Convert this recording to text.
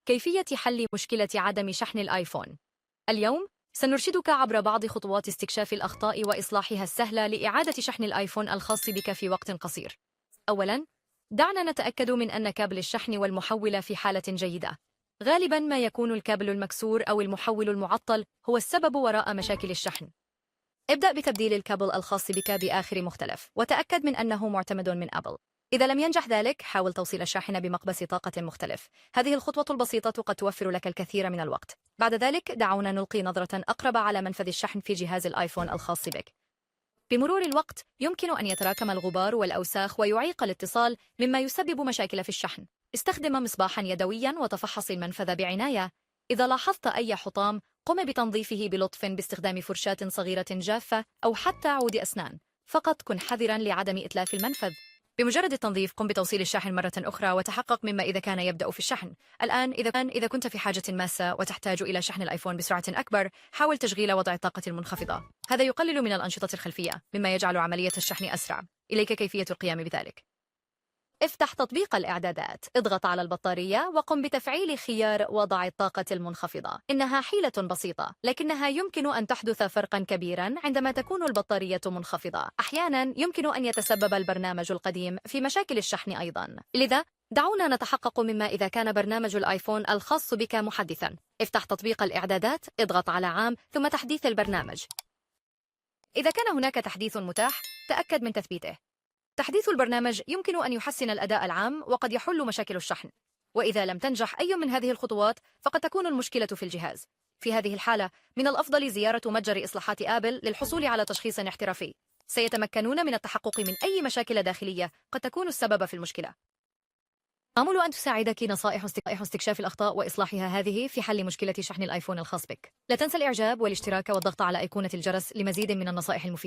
كيفية حل مشكلة عدم شحن الآيفون. اليوم سنرشدك عبر بعض خطوات استكشاف الأخطاء وإصلاحها السهلة لإعادة شحن الآيفون الخاص بك في وقت قصير. أولاً، دعنا نتأكد من أن كابل الشحن والمحول في حالة جيدة. غالباً ما يكون الكابل المكسور أو المحول المعطل هو السبب وراء مشاكل الشحن. ابدأ بتبديل الكابل الخاص بك بآخر مختلف، وتأكد من أنه معتمد من أبل. إذا لم ينجح ذلك، حاول توصيل الشاحن بمقبس طاقة مختلف. هذه الخطوة البسيطة قد توفر لك الكثير من الوقت. بعد ذلك، دعونا نلقي نظرة أقرب على منفذ الشحن في جهاز الآيفون الخاص بك. بمرور الوقت، يمكن أن يتراكم الغبار والأوساخ ويعيق الاتصال، مما يسبب مشاكل في الشحن. استخدم مصباحاً يدوياً وتفحص المنفذ بعناية. إذا لاحظت أي حطام، قم بتنظيفه بلطف باستخدام فرشاة صغيرة جافة أو حتى عود أسنان. فقط كن حذراً لعدم إتلاف المنفذ. بمجرد التنظيف، قم بتوصيل الشاحن مرة أخرى وتحقق مما إذا كان يبدأ في الشحن. الآن إذا كنت في حاجة ماسة وتحتاج إلى شحن الآيفون بسرعة أكبر، حاول تشغيل وضع الطاقة المنخفضة. هذا يقلل من الأنشطة الخلفية، مما يجعل عملية الشحن أسرع. إليك كيفية القيام بذلك. افتح تطبيق الإعدادات، اضغط على البطارية وقم بتفعيل خيار وضع الطاقة المنخفضة. إنها حيلة بسيطة، لكنها يمكن أن تحدث فرقاً كبيراً عندما تكون البطارية منخفضة. أحياناً يمكن أن يتسبب البرنامج القديم في مشاكل الشحن أيضاً. لذا دعونا نتحقق مما إذا كان برنامج الآيفون الخاص بك محدثاً. افتح تطبيق الإعدادات، اضغط على عام ثم تحديث البرنامج. إذا كان هناك تحديث متاح، تأكد من تثبيته. تحديث البرنامج يمكن أن يحسن الأداء العام وقد يحل مشاكل الشحن. وإذا لم تنجح أي من هذه الخطوات، فقد تكون المشكلة في الجهاز. في هذه الحالة، من الأفضل زيارة متجر إصلاحات آبل للحصول على تشخيص احترافي. سيتمكنون من التحقق من أي مشاكل داخلية قد تكون السبب في المشكلة. آمل أن تساعدك نصائح استكشاف الأخطاء وإصلاحها هذه في حل مشكلة شحن الآيفون الخاص بك. لا تنسى الإعجاب والاشتراك والضغط على أيقونة الجرس لمزيد من النصائح المفيدة.